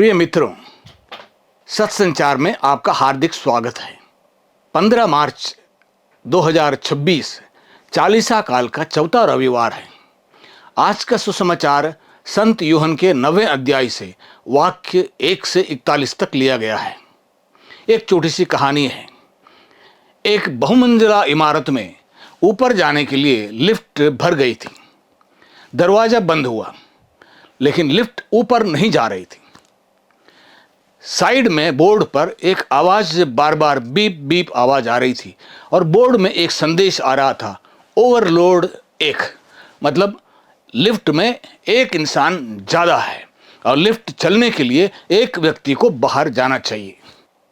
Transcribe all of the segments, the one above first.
प्रिय मित्रों, सत्संचार में आपका हार्दिक स्वागत है। 15 मार्च 2026 चालीसा काल का चौथा रविवार है। आज का सुसमाचार संत यूहन्ना के 9वें अध्याय से वाक्य 1 से 41 तक लिया गया है। एक छोटी सी कहानी है। एक बहुमंजिला इमारत में ऊपर जाने के लिए लिफ्ट भर गई थी। दरवाजा बंद हुआ, लेकिन लिफ्ट ऊपर नहीं जा रही थी। साइड में बोर्ड पर एक आवाज बार बार बीप बीप आवाज आ रही थी और बोर्ड में एक संदेश आ रहा था, ओवरलोड 1, मतलब लिफ्ट में एक इंसान ज़्यादा है और लिफ्ट चलने के लिए एक व्यक्ति को बाहर जाना चाहिए।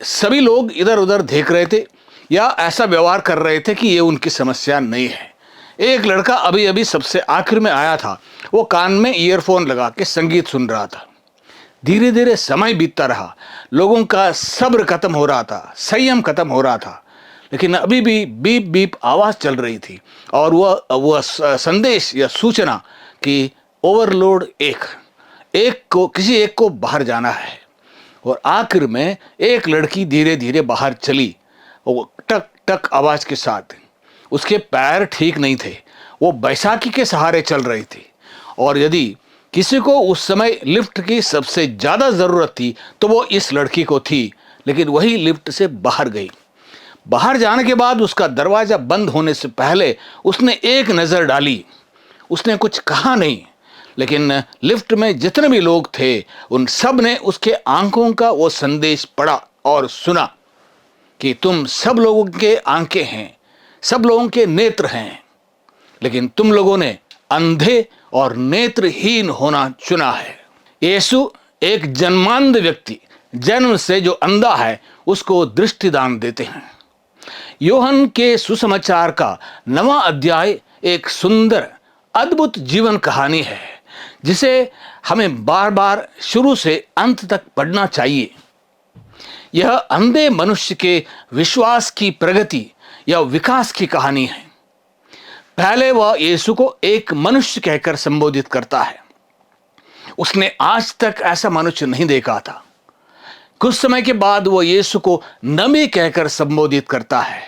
सभी लोग इधर उधर देख रहे थे या ऐसा व्यवहार कर रहे थे कि ये उनकी समस्या नहीं है। एक लड़का अभी अभी सबसे आखिर में आया था। वो कान में ईयरफोन लगा के संगीत सुन रहा था। धीरे धीरे समय बीतता रहा। लोगों का सब्र खत्म हो रहा था, संयम खत्म हो रहा था, लेकिन अभी भी बीप बीप आवाज चल रही थी और वह संदेश या सूचना कि ओवरलोड किसी एक को बाहर जाना है। और आखिर में एक लड़की धीरे धीरे बाहर चली, वो टक टक आवाज के साथ। उसके पैर ठीक नहीं थे, वो बैसाखी के सहारे चल रही थी और यदि किसी को उस समय लिफ्ट की सबसे ज़्यादा ज़रूरत थी तो वो इस लड़की को थी, लेकिन वही लिफ्ट से बाहर गई। बाहर जाने के बाद उसका दरवाज़ा बंद होने से पहले उसने एक नज़र डाली। उसने कुछ कहा नहीं, लेकिन लिफ्ट में जितने भी लोग थे उन सब ने उसके आंखों का वो संदेश पढ़ा और सुना कि तुम सब लोगों के आंखें हैं, सब लोगों के नेत्र हैं, लेकिन तुम लोगों ने अंधे और नेत्रहीन होना चुना है। यीशु एक जन्मांध व्यक्ति, जन्म से जो अंधा है, उसको दृष्टिदान देते हैं। यूहन्ना के सुसमाचार का 9वां अध्याय एक सुंदर अद्भुत जीवन कहानी है जिसे हमें बार बार शुरू से अंत तक पढ़ना चाहिए। यह अंधे मनुष्य के विश्वास की प्रगति या विकास की कहानी है। पहले वह यीशु को एक मनुष्य कहकर संबोधित करता है। उसने आज तक ऐसा मनुष्य नहीं देखा था। कुछ समय के बाद वह यीशु को नबी कहकर संबोधित करता है।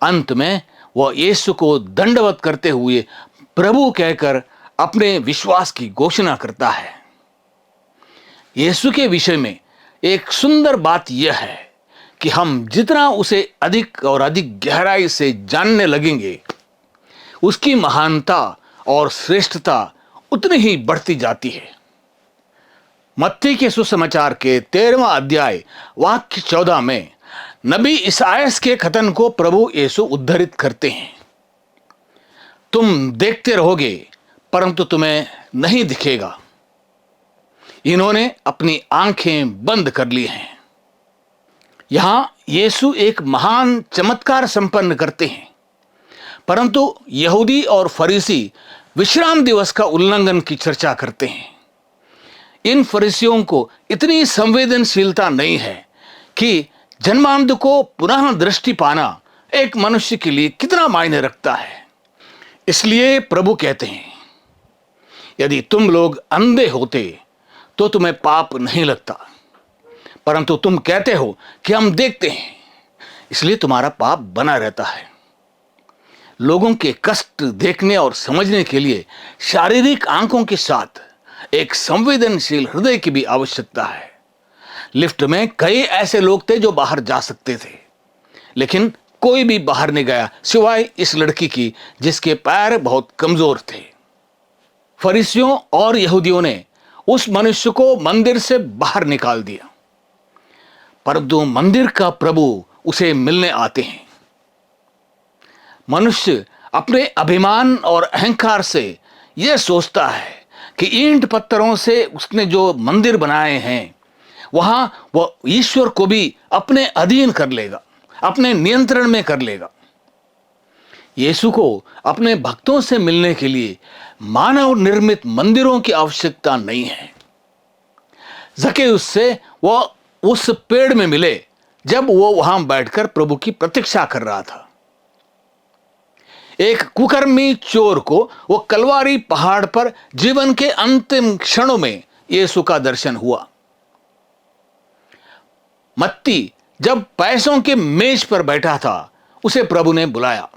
अंत में वह यीशु को दंडवत करते हुए प्रभु कहकर अपने विश्वास की घोषणा करता है। यीशु के विषय में एक सुंदर बात यह है कि हम जितना उसे अधिक और अधिक गहराई से जानने लगेंगे, उसकी महानता और श्रेष्ठता उतनी ही बढ़ती जाती है। मत्ती के सुसमाचार के 13वां अध्याय वाक्य 14 में नबी इसायास के कथन को प्रभु यीशु उद्धृत करते हैं। तुम देखते रहोगे परंतु तुम्हें नहीं दिखेगा। इन्होंने अपनी आंखें बंद कर ली हैं। यहां यीशु एक महान चमत्कार संपन्न करते हैं, परंतु यहूदी और फरीसी विश्राम दिवस का उल्लंघन की चर्चा करते हैं। इन फरीसियों को इतनी संवेदनशीलता नहीं है कि जन्मांध को पुनः दृष्टि पाना एक मनुष्य के लिए कितना मायने रखता है। इसलिए प्रभु कहते हैं, यदि तुम लोग अंधे होते तो तुम्हें पाप नहीं लगता, परंतु तुम कहते हो कि हम देखते हैं, इसलिए तुम्हारा पाप बना रहता है। लोगों के कष्ट देखने और समझने के लिए शारीरिक आंखों के साथ एक संवेदनशील हृदय की भी आवश्यकता है। लिफ्ट में कई ऐसे लोग थे जो बाहर जा सकते थे, लेकिन कोई भी बाहर नहीं गया सिवाय इस लड़की की जिसके पैर बहुत कमजोर थे। फरीसियों और यहूदियों ने उस मनुष्य को मंदिर से बाहर निकाल दिया, परंतु मंदिर का प्रभु उसे मिलने आते हैं। मनुष्य अपने अभिमान और अहंकार से यह सोचता है कि ईंट पत्थरों से उसने जो मंदिर बनाए हैं वहां वह ईश्वर को भी अपने अधीन कर लेगा, अपने नियंत्रण में कर लेगा। यीशु को अपने भक्तों से मिलने के लिए मानव निर्मित मंदिरों की आवश्यकता नहीं है। ज़क्केउस से वह उस पेड़ में मिले जब वो वहां बैठकर प्रभु की प्रतीक्षा कर रहा था। एक कुकर्मी चोर को वो कलवारी पहाड़ पर जीवन के अंतिम क्षणों में यीशु का दर्शन हुआ। मत्ती जब पैसों के मेज पर बैठा था, उसे प्रभु ने बुलाया।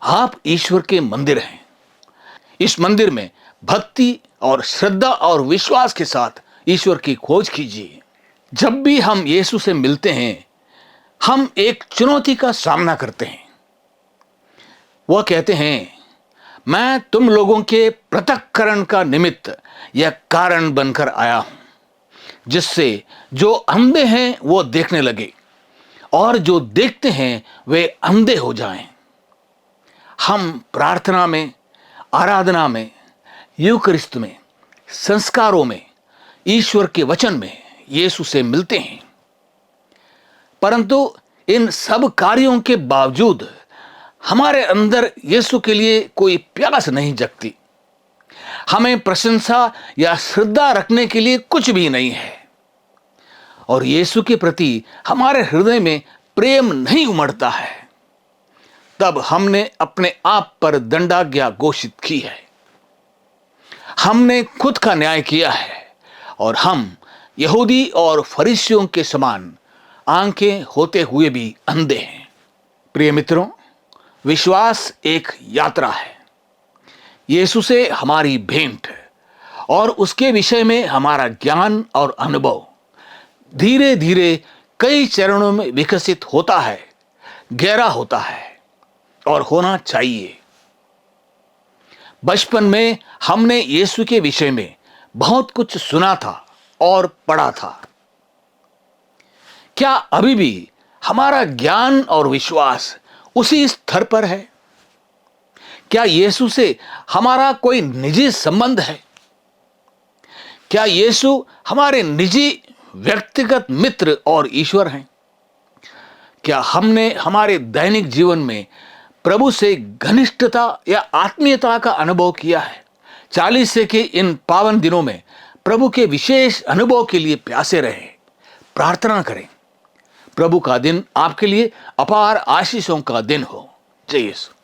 आप ईश्वर के मंदिर हैं। इस मंदिर में भक्ति और श्रद्धा और विश्वास के साथ ईश्वर की खोज कीजिए। जब भी हम यीशु से मिलते हैं, हम एक चुनौती का सामना करते हैं। वह कहते हैं, मैं तुम लोगों के पृथक्करण का निमित्त या कारण बनकर आया हूं, जिससे जो अंधे हैं वो देखने लगे और जो देखते हैं वे अंधे हो जाएं। हम प्रार्थना में, आराधना में, यूकरिस्त में, संस्कारों में, ईश्वर के वचन में यीशु से मिलते हैं, परंतु इन सब कार्यों के बावजूद हमारे अंदर यीशु के लिए कोई प्यास नहीं जगती। हमें प्रशंसा या श्रद्धा रखने के लिए कुछ भी नहीं है और यीशु के प्रति हमारे हृदय में प्रेम नहीं उमड़ता है। तब हमने अपने आप पर दंडाज्ञा घोषित की है। हमने खुद का न्याय किया है और हम यहूदी और फरीसियों के समान आंखें होते हुए भी अंधे हैं। प्रिय मित्रों, विश्वास एक यात्रा है। यीशु से हमारी भेंट और उसके विषय में हमारा ज्ञान और अनुभव धीरे धीरे कई चरणों में विकसित होता है, गहरा होता है और होना चाहिए। बचपन में हमने यीशु के विषय में बहुत कुछ सुना था और पढ़ा था। क्या अभी भी हमारा ज्ञान और विश्वास उसी स्तर पर है? क्या यीशु से हमारा कोई निजी संबंध है? क्या यीशु हमारे निजी व्यक्तिगत मित्र और ईश्वर हैं? क्या हमने हमारे दैनिक जीवन में प्रभु से घनिष्ठता या आत्मीयता का अनुभव किया है? 40 के इन पावन दिनों में प्रभु के विशेष अनुभव के लिए प्यासे रहें, प्रार्थना करें। प्रभु का दिन आपके लिए अपार आशीषों का दिन हो। जय यीशु।